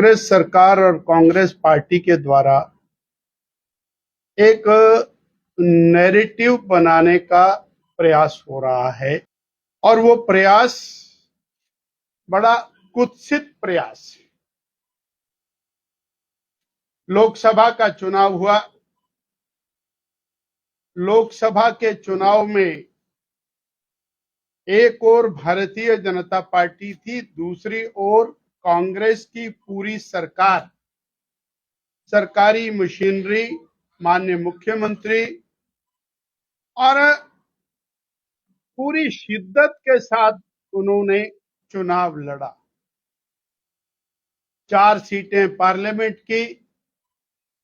कांग्रेस सरकार और कांग्रेस पार्टी के द्वारा एक नैरेटिव बनाने का प्रयास हो रहा है और वो प्रयास बड़ा कुत्सित प्रयास है। लोकसभा का चुनाव हुआ। लोकसभा के चुनाव में एक ओर भारतीय जनता पार्टी थी, दूसरी ओर कांग्रेस की पूरी सरकार, सरकारी मशीनरी, माननीय मुख्यमंत्री और पूरी शिद्दत के साथ उन्होंने चुनाव लड़ा। 4 सीटें पार्लियामेंट की,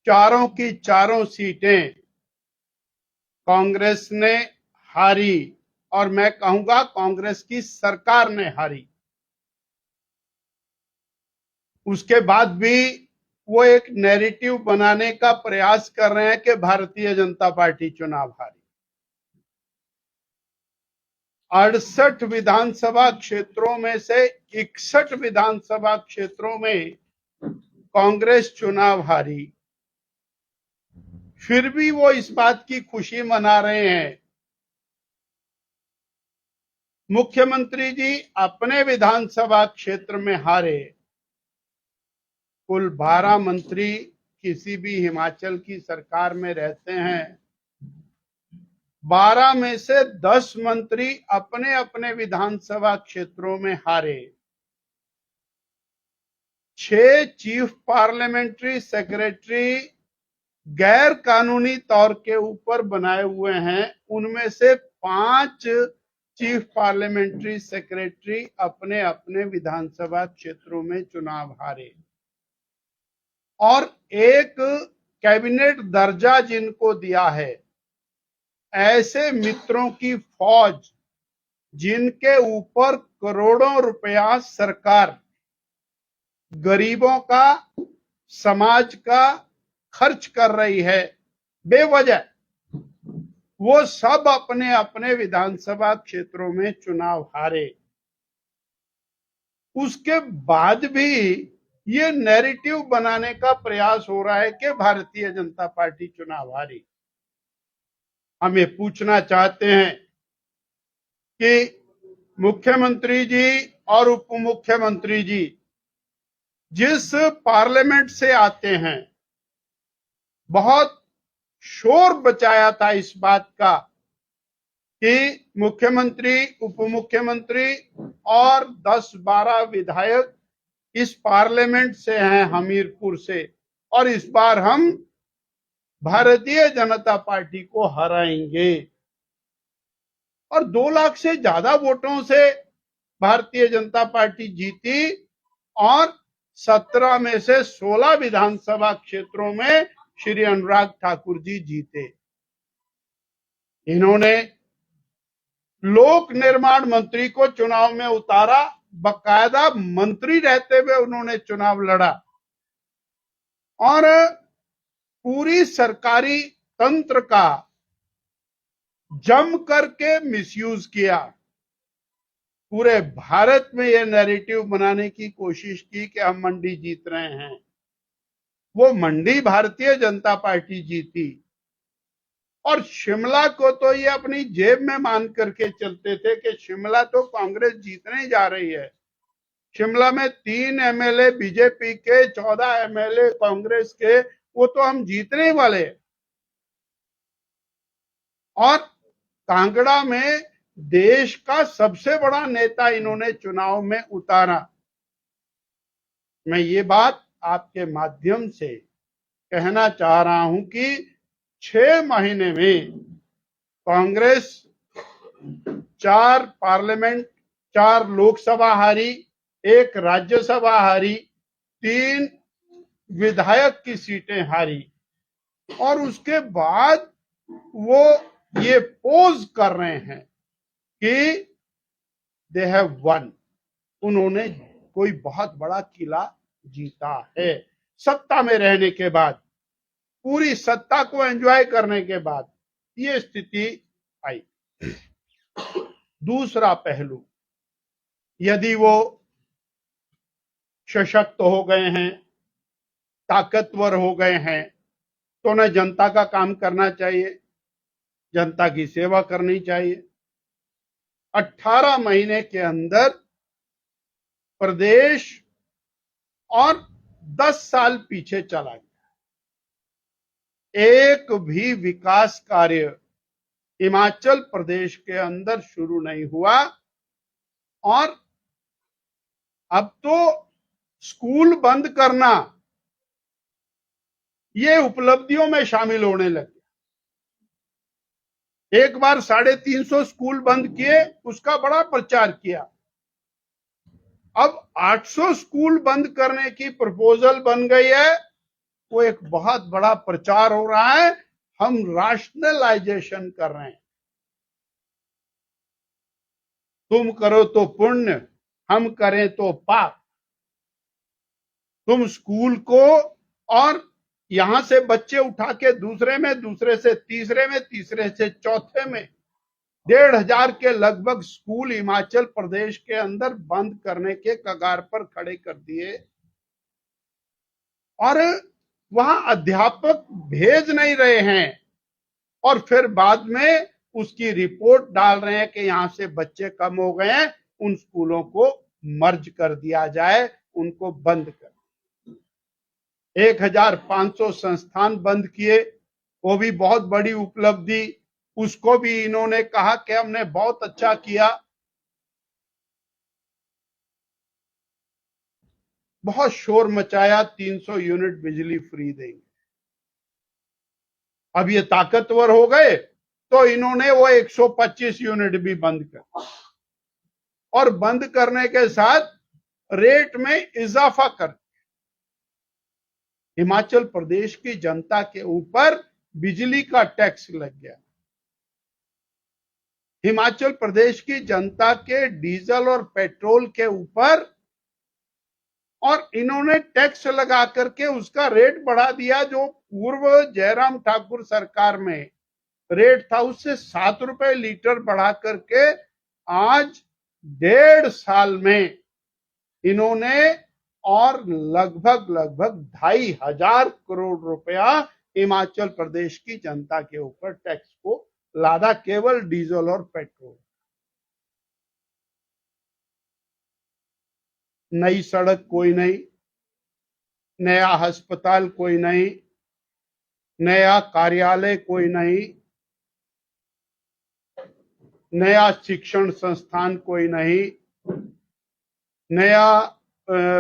चारों की चारों सीटें कांग्रेस ने हारी और मैं कहूंगा कांग्रेस की सरकार ने हारी। उसके बाद भी वो एक नैरेटिव बनाने का प्रयास कर रहे हैं कि भारतीय जनता पार्टी चुनाव हारी। 68 विधानसभा क्षेत्रों में से 61 विधानसभा क्षेत्रों में कांग्रेस चुनाव हारी। फिर भी वो इस बात की खुशी मना रहे हैं। मुख्यमंत्री जी अपने विधानसभा क्षेत्र में हारे। कुल 12 मंत्री किसी भी हिमाचल की सरकार में रहते हैं। 12 में से 10 मंत्री अपने अपने विधानसभा क्षेत्रों में हारे। 6 चीफ पार्लियामेंट्री सेक्रेटरी गैर कानूनी तौर के ऊपर बनाए हुए हैं। उनमें से 5 चीफ पार्लियामेंट्री सेक्रेटरी अपने अपने विधानसभा क्षेत्रों में चुनाव हारे और एक कैबिनेट दर्जा जिनको दिया है, ऐसे मित्रों की फौज जिनके ऊपर करोड़ों रुपया सरकार गरीबों का, समाज का खर्च कर रही है बेवजह, वो सब अपने अपने विधानसभा क्षेत्रों में चुनाव हारे। उसके बाद भी ये नैरेटिव बनाने का प्रयास हो रहा है कि भारतीय जनता पार्टी चुनाव हारी। हम ये पूछना चाहते हैं कि मुख्यमंत्री जी और उप मुख्यमंत्री जी जिस पार्लियामेंट से आते हैं, बहुत शोर बचाया था इस बात का कि मुख्यमंत्री, उप मुख्यमंत्री और 10-12 विधायक इस पार्लियामेंट से हैं, हमीरपुर से, और इस बार हम भारतीय जनता पार्टी को हराएंगे। और 2 लाख से ज्यादा वोटों से भारतीय जनता पार्टी जीती और 17 में से 16 विधानसभा क्षेत्रों में श्री अनुराग ठाकुर जी जीते। इन्होंने लोक निर्माण मंत्री को चुनाव में उतारा, बकायदा मंत्री रहते हुए उन्होंने चुनाव लड़ा और पूरी सरकारी तंत्र का जम करके मिसयूज किया। पूरे भारत में यह नैरेटिव बनाने की कोशिश की कि हम मंडी जीत रहे हैं। वो मंडी भारतीय जनता पार्टी जीती और शिमला को तो ये अपनी जेब में मान करके चलते थे कि शिमला तो कांग्रेस जीतने ही जा रही है। शिमला में 3 एमएलए बीजेपी के, 14 एमएलए कांग्रेस के, वो तो हम जीतने वाले। और कांगड़ा में देश का सबसे बड़ा नेता इन्होंने चुनाव में उतारा। मैं ये बात आपके माध्यम से कहना चाह रहा हूं कि 6 महीने में कांग्रेस 4 पार्लियामेंट, 4 लोकसभा हारी, 1 राज्यसभा हारी, 3 विधायक की सीटें हारी और उसके बाद वो ये पोज कर रहे हैं कि दे हैव वन, उन्होंने कोई बहुत बड़ा किला जीता है। सत्ता में रहने के बाद, पूरी सत्ता को एंजॉय करने के बाद ये स्थिति आई। दूसरा पहलू, यदि वो सशक्त हो गए हैं, ताकतवर हो गए हैं तो उन्हें जनता का काम करना चाहिए, जनता की सेवा करनी चाहिए। 18 महीने के अंदर प्रदेश और 10 साल पीछे चला गया। एक भी विकास कार्य हिमाचल प्रदेश के अंदर शुरू नहीं हुआ और अब तो स्कूल बंद करना ये उपलब्धियों में शामिल होने लगे। एक बार 350 स्कूल बंद किए, उसका बड़ा प्रचार किया। अब 800 स्कूल बंद करने की प्रपोजल बन गई है, वो एक बहुत बड़ा प्रचार हो रहा है। हम राशनलाइजेशन कर रहे हैं। तुम करो तो पुण्य, हम करें तो पाप। तुम स्कूल को और यहां से बच्चे उठा के दूसरे में, दूसरे से तीसरे में, तीसरे से चौथे में 1,500 के लगभग स्कूल हिमाचल प्रदेश के अंदर बंद करने के कगार पर खड़े कर दिए और वहां अध्यापक भेज नहीं रहे हैं और फिर बाद में उसकी रिपोर्ट डाल रहे हैं कि यहां से बच्चे कम हो गए हैं, उन स्कूलों को मर्ज कर दिया जाए, उनको बंद कर। 1,500 संस्थान बंद किए, वो भी बहुत बड़ी उपलब्धि। उसको भी इन्होंने कहा कि हमने बहुत अच्छा किया। बहुत शोर मचाया, 300 यूनिट बिजली फ्री देंगे। अब ये ताकतवर हो गए तो इन्होंने वो 125 यूनिट भी बंद कर और बंद करने के साथ रेट में इजाफा कर। हिमाचल प्रदेश की जनता के ऊपर बिजली का टैक्स लग गया। हिमाचल प्रदेश की जनता के डीजल और पेट्रोल के ऊपर और इन्होंने टैक्स लगा करके उसका रेट बढ़ा दिया। जो पूर्व जयराम ठाकुर सरकार में रेट था उससे 7 रुपए लीटर बढ़ा करके आज 1.5 साल में इन्होंने और लगभग 2,500 करोड़ रुपया हिमाचल प्रदेश की जनता के ऊपर टैक्स को लादा, केवल डीजल और पेट्रोल। नई सड़क कोई नहीं, नया अस्पताल कोई नहीं, नया कार्यालय कोई नहीं, नया शिक्षण संस्थान कोई नहीं, नया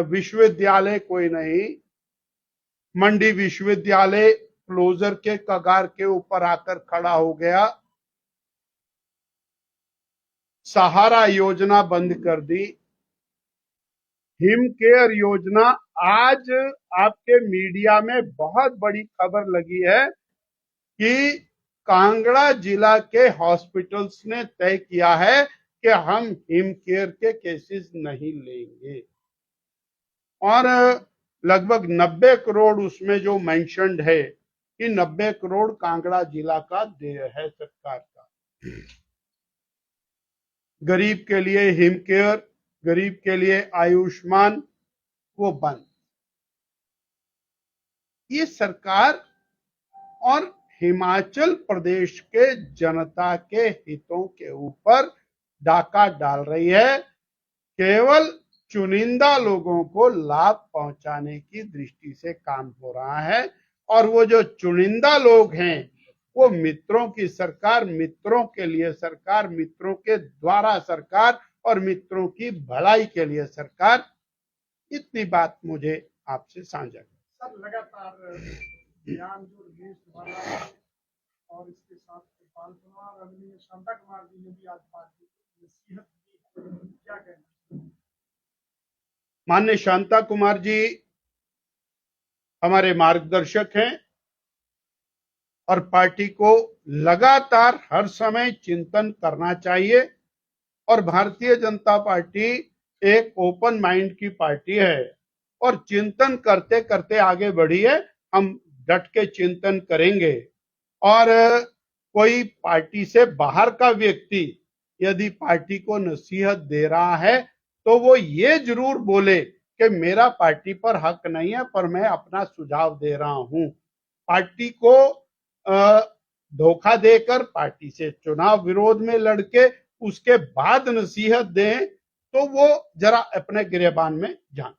विश्वविद्यालय कोई नहीं। मंडी विश्वविद्यालय क्लोजर के कगार के ऊपर आकर खड़ा हो गया। सहारा योजना बंद कर दी। हिम केयर योजना, आज आपके मीडिया में बहुत बड़ी खबर लगी है कि कांगड़ा जिला के हॉस्पिटल्स ने तय किया है कि हम हिम केयर के केसेस नहीं लेंगे और लगभग 90 करोड़ उसमें जो मेंशन्ड है कि 90 करोड़ कांगड़ा जिला का देय है सरकार का। गरीब के लिए हिम केयर, गरीब के लिए आयुष्मान, वो बंद। ये सरकार और हिमाचल प्रदेश के जनता के हितों के ऊपर डाका डाल रही है। केवल चुनिंदा लोगों को लाभ पहुंचाने की दृष्टि से काम हो रहा है और वो जो चुनिंदा लोग हैं वो मित्रों की सरकार, मित्रों के लिए सरकार, मित्रों के द्वारा सरकार और मित्रों की भलाई के लिए सरकार। इतनी बात मुझे आपसे साझा कर। सर, लगातार बयान जो देश वाला और इसके साथ गोपाल कुमार और शांता कुमार जी ने भी आज पार्टी को नसीहत दी, क्या कहना? माननीय शांता कुमार जी हमारे मार्गदर्शक हैं और पार्टी को लगातार हर समय चिंतन करना चाहिए और भारतीय जनता पार्टी एक ओपन माइंड की पार्टी है और चिंतन करते करते आगे बढ़ी है। हम डट के चिंतन करेंगे और कोई पार्टी से बाहर का व्यक्ति यदि पार्टी को नसीहत दे रहा है तो वो ये जरूर बोले कि मेरा पार्टी पर हक नहीं है, पर मैं अपना सुझाव दे रहा हूं। पार्टी को धोखा देकर पार्टी से चुनाव विरोध में लड़के उसके बाद नसीहत दें तो वो जरा अपने गिरेबान में जान।